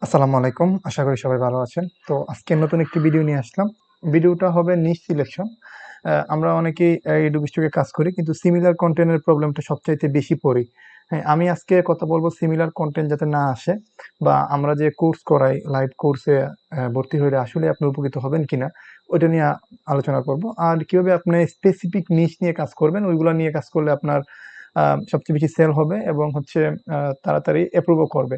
আসসালামু আলাইকুম। আশা করি সবাই ভালো আছেন। তো আজকে নতুন একটি ভিডিও নিয়ে আসলাম। ভিডিওটা হবে নিশ সিলেকশন। আমরা অনেকেই ইউটিউব স্টুডিওতে কাজ করি কিন্তু সিমিলার কনটেন্ট এর প্রবলেমটা সবচাইতে বেশি পড়ি। হ্যাঁ, আমি আজকে কথা বলব সিমিলার কনটেন্ট যাতে না আসে বা আমরা যে কোর্স করাই লাইভ কোর্সে ভর্তি হইলে আসলে আপনি উপকৃত হবেন কিনা ওইটা নিয়ে আলোচনা করব। আর কিভাবে আপনি স্পেসিফিক নিশ নিয়ে কাজ করবেন ওইগুলা নিয়ে কাজ করলে আপনার সবচেয়ে বেশি সেল হবে এবং হচ্ছে তাড়াতাড়ি অ্যাপ্রুভও করবে।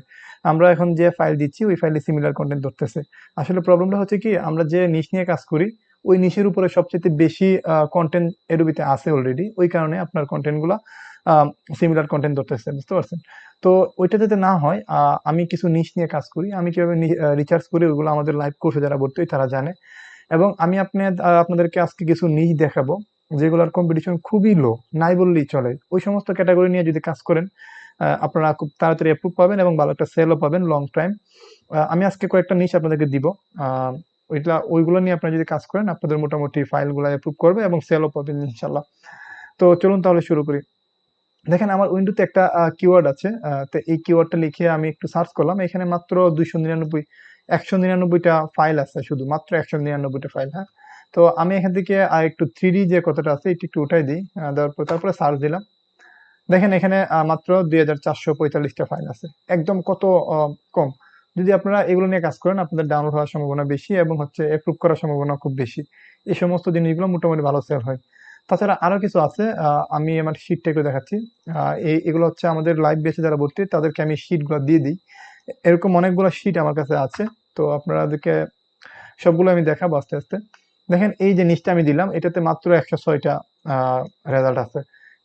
আমরা এখন যে ফাইল দিচ্ছি ওই ফাইলে সিমিলার কনটেন্ট ধরতেছে। আসলে প্রবলেমটা হচ্ছে কি আমরা যে নিশ নিয়ে কাজ করি ওই নিশের উপরে সবচেয়ে বেশি কনটেন্ট এডোবিতে আছে অলরেডি। ওই কারণে আপনার কনটেন্টগুলা সিমিলার কনটেন্ট ধরতেছে। বুঝতে পারছেন? তো ওইটা যাতে না হয় আমি কিছু নিশ নিয়ে কাজ করি। আমি কিভাবে রিসার্চ করি ওগুলো আমাদের লাইভ কোর্সে যারা ভর্তি হয় তারা জানে। এবং আমি আপনাদেরকে আজকে কিছু নিশ দেখাবো যেগুলোর কম্পিটিশন খুবই লো, নাই বললেই চলে। ওই সমস্ত ক্যাটাগরি নিয়ে যদি কাজ করেন আপনারা খুব তাড়াতাড়ি অ্যাপ্রুভ পাবেন এবং ভালো একটা সেলও পাবেন লং টাইম। আমি আজকে কয়েকটা নিশ আপনাদেরকে দিব। ওইগুলো নিয়ে আপনারা যদি কাজ করেন আপনাদের মোটামুটি ফাইলগুলো অ্যাপ্রুভ করবে এবং সেলও পাবেন ইনশাল্লাহ। তো চলুন তাহলে শুরু করি। দেখেন আমার উইন্ডোতে একটা কিওয়ার্ড আছে। তো এই কিওয়ার্ডটা লিখে আমি একটু সার্চ করলাম। এখানে মাত্র 299 199টা ফাইল আছে, শুধু মাত্র 199টা ফাইল। হ্যাঁ, তো আমি এখান থেকে একটু 3D যে কথাটা আছে এটি একটু উঠাই দিই। দেওয়ার পর তারপরে সার্চ দিলাম। দেখেন এখানে মাত্র 2445টা ফাইল আছে, একদম কত কম। যদি আপনারা এগুলো নিয়ে কাজ করেন আপনাদের ডাউনলোড হওয়ার সম্ভাবনা বেশি এবং হচ্ছে অ্যাপ্রুভ করার সম্ভাবনা খুব বেশি। এই সমস্ত জিনিসগুলো মোটামুটি ভালো সেল হয়। তাছাড়া আরো কিছু আছে। আমি আমার শিটটা একটু দেখাচ্ছি। এগুলো হচ্ছে আমাদের লাইভ বেসে যারা ভর্তি তাদেরকে আমি শিটগুলো দিয়ে দিই। এরকম অনেকগুলো শিট আমার কাছে আছে। তো আপনাদেরকে সবগুলো আমি দেখাবো আস্তে আস্তে। দেখেন এই যে নিচটা আমি দিলাম এটাতে মাত্র 106টা রেজাল্ট আছে,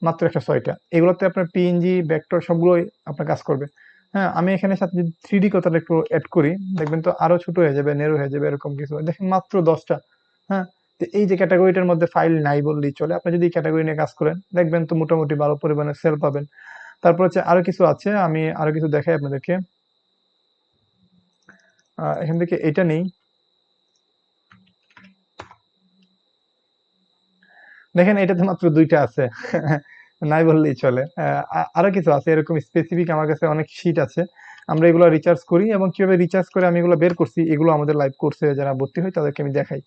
মাত্র 106টা। এগুলোতে আপনার পিএনজি ভেক্টর সবগুলোই আপনার কাজ করবে। হ্যাঁ, আমি এখানে সাথে যদি 3D কথাটা একটু অ্যাড করি দেখবেন তো আরো ছোট হয়ে যাবে, নেরো হয়ে যাবে, এরকম কিছু। দেখেন মাত্র 10টা। হ্যাঁ, তো এই যে ক্যাটাগরিটার মধ্যে ফাইল নাই বললেই চলে। আপনি যদি এই ক্যাটাগরি নিয়ে কাজ করেন দেখবেন তো মোটামুটি ভালো পরিমাণে সেল পাবেন। তারপর হচ্ছে আরো কিছু আছে, আমি আরো কিছু দেখাই আপনাদেরকে। এখান থেকে এটা নেই। দেখেন এটাতে মাত্র 2টা আছে। নাই বললেই চলে। আরো কিছু আছে এরকম স্পেসিফিক, আমার কাছে অনেক শীট আছে। আমরা এগুলো রিচার্জ করি এবং কিভাবে রিচার্জ করে আমি এগুলো বের করছি এগুলো আমাদের লাইভ কোর্সে যারা ভর্তি হয় তাদেরকে আমি দেখাই।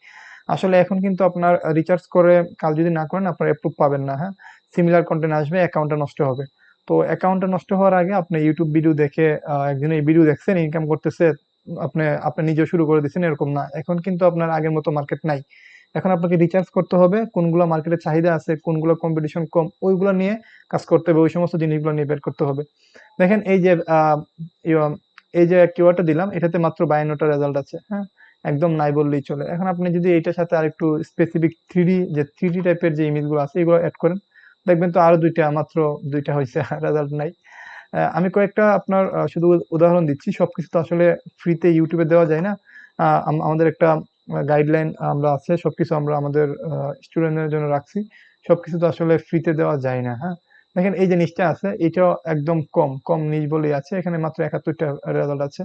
আসলে এখন কিন্তু আপনার রিচার্জ করে কাল যদি না করেন আপনার অ্যাপ্রুভ পাবেন না। হ্যাঁ, সিমিলার কন্টেন্ট আসবে, অ্যাকাউন্টটা নষ্ট হবে। তো অ্যাকাউন্টটা নষ্ট হওয়ার আগে আপনি ইউটিউব ভিডিও দেখে একদিন এই ভিডিও দেখছেন ইনকাম করতেছে, আপনি আপনি নিজেও শুরু করে দিচ্ছেন এরকম না। এখন কিন্তু আপনার আগের মতো মার্কেট নাই। এখন আপনাকে রিচার্জ করতে হবে, কোনগুলো মার্কেটে চাহিদা আছে, কোনগুলো কম্পিটিশন কম, ওইগুলো নিয়ে কাজ করতে হবে, ওই সমস্ত জিনিসগুলো নিয়ে বের করতে হবে। দেখেন এই যে এই যে কিওয়ার্ডটা দিলাম এটাতে মাত্র 52টা রেজাল্ট আছে। হ্যাঁ, একদম নাই বললেই চলে। এখন আপনি যদি এইটার সাথে আরেকটু স্পেসিফিক 3D টাইপের যে ইমেজগুলো আছে এগুলো অ্যাড করেন দেখবেন তো আরো দুইটা, মাত্র দুইটা হয়েছে, রেজাল্ট নাই। আমি কয়েকটা আপনার শুধু উদাহরণ দিচ্ছি। সবকিছু তো আসলে ফ্রিতে ইউটিউবে দেওয়া যায় না। আমাদের একটা গাইডলাইন আমরা আছে, সবকিছু আমরা আমাদের স্টুডেন্টদের জন্য রাখছি। সবকিছু তো আসলে ফ্রিতে দেওয়া যায় না। হ্যাঁ, দেখেন এই যে নিচটা আছে এটাও একদম কম কম নিচ বলেই আছে, এখানে মাত্র 71টা রেজাল্ট আছে।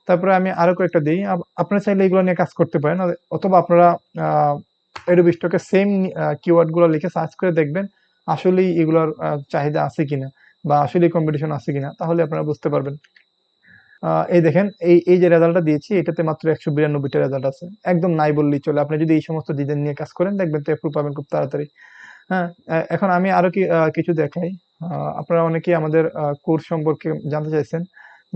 তারপরে আমি আরো কয়েকটা দিই। আপনারা চাইলে এগুলো নিয়ে কাজ করতে পারেন, অথবা আপনারা এডোবি স্টকে সেম কিওয়ার্ড গুলো লিখে সার্চ করে দেখবেন আসলেই এগুলোর চাহিদা আছে কিনা বা আসলেই কম্পিটিশন আছে কিনা, তাহলে আপনারা বুঝতে পারবেন। এই দেখেন এই এই যে রেজাল্টটা দিয়েছি এটাতে মাত্র 192টা রেজাল্ট আছে, একদম নাই বললেই চলে। আপনি যদি এই সমস্ত ডিজাইন নিয়ে কাজ করেন দেখবেন তো অ্যাপ্রুভ পাবেন খুব তাড়াতাড়ি। হ্যাঁ, এখন আমি আরো কিছু দেখাই। আপনারা অনেকেই আমাদের কোর্স সম্পর্কে জানতে চাইছেন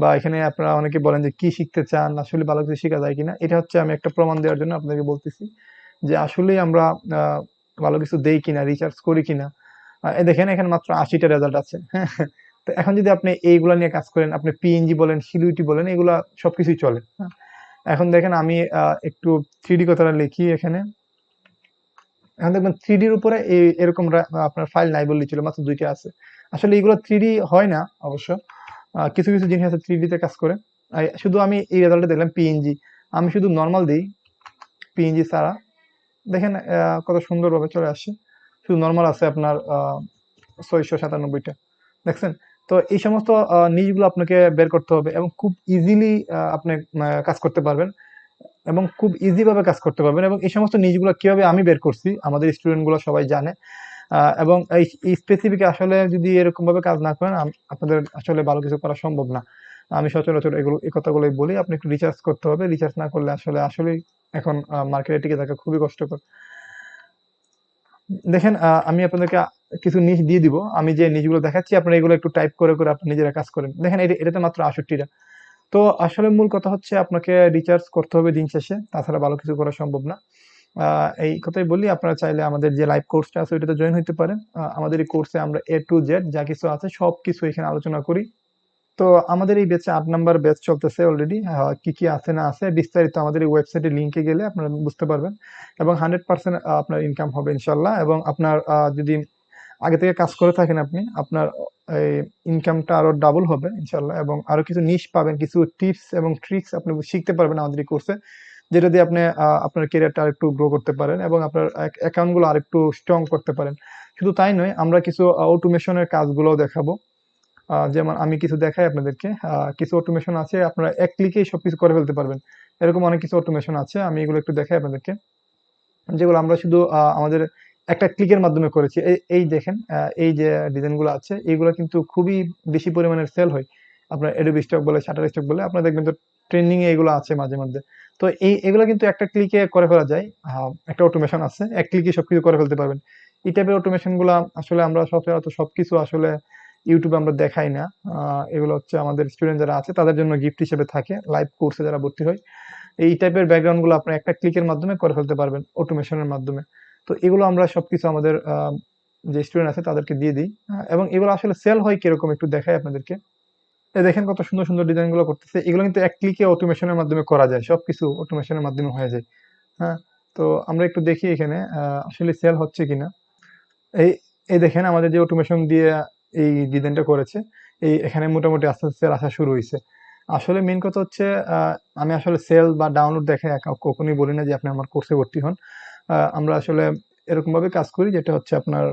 বা এখানে আপনারা অনেকে বলেন যে কি শিখতে চান, আসলে ভালো কিছু শেখা যায় কিনা। এটা হচ্ছে আমি একটা প্রমাণ দেওয়ার জন্য আপনাকে বলতেছি যে আসলেই আমরা ভালো কিছু দেই কিনা, রিসার্চ করি কিনা। এই দেখেন এখানে মাত্র 80টা রেজাল্ট আছে। হ্যাঁ, তো এখন যদি আপনি এইগুলা নিয়ে কাজ করেন, আপনি পিএনজি বলেন, সিলুইটি বলেন, এগুলা সবকিছুই চলে। হ্যাঁ, এখন দেখেন আমি একটু 3D কথাটা লিখি এখানে। এখন দেখবেন 3Dর উপরে এরকম আপনার ফাইল নাই বললেই ছিল, মাত্র 2টা আছে। আসলে এগুলো 3D হয় না অবশ্য। কিছু কিছু জিনিস আছে 3D তে কাজ করে। শুধু আমি এই রেজাল্টে দেখলাম পিএনজি। আমি শুধু নর্মাল দিই, পিএনজি ছাড়া। দেখেন কত সুন্দরভাবে চলে আসছে। শুধু নর্মাল আছে আপনার 697টা। দেখছেন? তো এই সমস্ত নিশগুলো আপনাকে বের করতে হবে এবং খুব ইজিলি আপনি কাজ করতে পারবেন এবং খুব ইজি ভাবে কাজ করতে পারবেন। এবং এই সমস্ত নিশগুলো কিভাবে আমি বের করছি আমাদের স্টুডেন্ট গুলো সবাই জানে। এবং এই স্পেসিফিক আসলে যদি এরকম ভাবে কাজ না করেন আপনাদের আসলে ভালো কিছু করা সম্ভব না। আমি সচরাচর এই কথাগুলোই বলি। আপনি একটু রিচার্জ করতে হবে। রিচার্জ না করলে আসলেই এখন মার্কেটে টিকে থাকা খুবই কষ্টকর। দেখেন আমি আপনাদেরকে কিছু নিশ দিয়ে দিব। আমি যে নিশগুলো দেখাচ্ছি আপনারা এগুলো একটু টাইপ করে আপনি নিজেরা কাজ করেন। দেখেন এটাতে মাত্র ৬৮ টা। তো আসলে মূল কথা হচ্ছে আপনাকে রিচার্জ করতে হবে দিন শেষে। তাছাড়া ভালো কিছু করা সম্ভব না। এই কথাই বলি, আপনারা চাইলে আমাদের যে লাইভ কোর্সটা আছে ওইটাতে জয়েন হইতে পারেন। আমাদের এই কোর্সে আমরা A to Z যা কিছু আছে সবকিছু এখানে আলোচনা করি। তো আমাদের এই ব্যাচে ৮ নাম্বার ব্যাচ চলতেছে অলরেডি। কি আছে না আছে বিস্তারিত আমাদের এই ওয়েবসাইটের লিংকে গেলে আপনারা বুঝতে পারবেন এবং 100% আপনার ইনকাম হবে ইনশাআল্লাহ। এবং আপনার যদি আগে থেকে কাজ করে থাকেন আপনি, আপনার এই ইনকামটা আরো ডাবল হবে ইনশাআল্লাহ এবং আরো কিছু নিশ পাবেন, কিছু টিপস এবং ট্রিক্স আপনি শিখতে পারবেন আমাদের এই কোর্সে। যেটা দিয়ে আপনি আপনার ক্যারিয়ারটা আরেকটু গ্রো করতে পারেন এবং আপনার অ্যাকাউন্ট গুলো আরেকটু স্ট্রং করতে পারেন। শুধু তাই নয়, আমরা কিছু অটোমেশনের কাজগুলোও দেখাবো। যেমন আমি কিছু দেখাই আপনাদেরকে। কিছু অটোমেশন আছে আপনারা এক ক্লিকেই সবকিছু করে ফেলতে পারবেন। এরকম অনেক কিছু অটোমেশন আছে। আমি এগুলো একটু দেখাই আপনাদেরকে। যেগুলো আমরা শুধু আমাদের একটা ক্লিকের মাধ্যমে করেছি। এই দেখেন এই যে ডিজাইনগুলো আছে এগুলো কিন্তু খুবই বেশি পরিমাণের সেল হয়। আপনার Adobe Stock বলে, Shutterstock বলে আপনারা দেখবেন তো ট্রেন্ডিং এ এগুলো আছে মাঝে মধ্যে। তো এগুলো কিন্তু একটা ক্লিকে করে ফেলা যায়। একটা অটোমেশন আছে। এক ক্লিকে সবকিছু করে ফেলতে পারবেন। এই টাইপের অটোমেশন গুলা আসলে আমরা সচরাচর সবকিছু আসলে ইউটিউবে আমরা দেখাই না। এগুলো হচ্ছে আমাদের স্টুডেন্ট যারা আছে তাদের জন্য গিফট হিসেবে থাকে, লাইভ কোর্সে যারা ভর্তি হয়। এই টাইপের ব্যাকগ্রাউন্ড গুলো আপনি একটা ক্লিকের মাধ্যমে করে ফেলতে পারবেন অটোমেশনের মাধ্যমে। তো এগুলো আমরা সবকিছু আমাদের যে স্টুডেন্ট আছে তাদেরকে দিয়ে দিই। এবং এগুলো আসলে সেল হয় কিরকম একটু দেখাই আপনাদেরকে। দেখেন কত সুন্দর সুন্দর ডিজাইন গুলো করতেছে। এগুলো কিন্তু এক ক্লিকে অটোমেশনের মাধ্যমে করা যায়, সবকিছু অটোমেশনের মাধ্যমে হয়ে যায়। হ্যাঁ, তো আমরা একটু দেখি এখানে আসলে সেল হচ্ছে কিনা। এই এই দেখেন আমাদের যে অটোমেশন দিয়ে এই ডিজাইনটা করেছে, এখানে মোটামুটি আস্তে আস্তে সেল আসা শুরু হয়েছে। আসলে মেইন কথা হচ্ছে আমি আসলে সেল বা ডাউনলোড দেখে কখনোই বলি না যে আপনি আমার কোর্সে ভর্তি হন। আমরা আসলে এরকম ভাবে কাজ করি যেটা হচ্ছে আপনার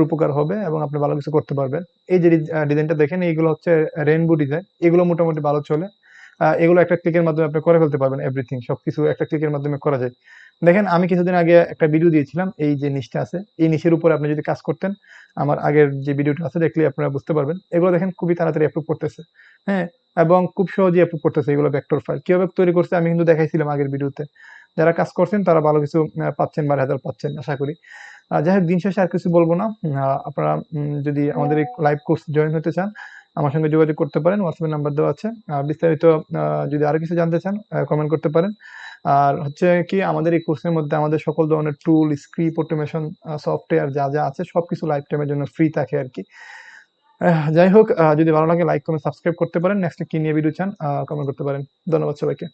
উপকার হবে এবং আপনি ভালো কিছু করতে পারবেন। এই যে ডিজাইনটা দেখেন এইগুলো হচ্ছে রেইনবো ডিজাইন। এগুলো মোটামুটি ভালো চলে। এগুলো একটা ক্লিকের মাধ্যমে আপনি করে ফেলতে পারবেন এভরিথিং। সবকিছু একটা ক্লিকের মাধ্যমে করা যায়। দেখেন আমি কিছুদিন আগে একটা ভিডিও দিয়েছিলাম এই যে নিচটা আছে। এই নিচের উপরে আপনি যদি কাজ করতেন, আমার আগের যে ভিডিওটা আছে দেখলে আপনারা বুঝতে পারবেন। এগুলো দেখেন খুবই তাড়াতাড়ি অ্যাপ্রুভ করতেছে। হ্যাঁ? এবং খুব সহজেই অ্যাপ্রুভ করতেছে এগুলো ভেক্টর ফাইল। কিভাবে তৈরি করছে আমি কিন্তু দেখাইছিলাম আগের ভিডিওতে। যারা কাজ করছেন তারা ভালো কিছু পাচ্ছেন বা রেজাল্ট পাচ্ছেন আশা করি। যাই হোক দিন শেষে আর কিছু বলব না। আপনারা যদি আমাদের এই লাইভ কোর্স জয়েন হতে চান, আমার সঙ্গে যোগাযোগ করতে পারেন। WhatsApp নাম্বার দেওয়া আছে। বিস্তারিত যদি আরো কিছু জানতে চান কমেন্ট করতে পারেন। আর হচ্ছে কি আমাদের এই কোর্সের মধ্যে আমাদের সকল ধরনের টুল, স্ক্রিপ্ট, অটোমেশন, সফটওয়্যার যা আছে সবকিছু লাইফ টাইমের জন্য ফ্রি থাকে আরকি। যাই হোক যদি ভালো লাগে লাইক, কমেন্ট, সাবস্ক্রাইব করতে পারেন। নেক্সট কি নিয়ে ভিডিও চান কমেন্ট করতে পারেন। ধন্যবাদ সবাইকে।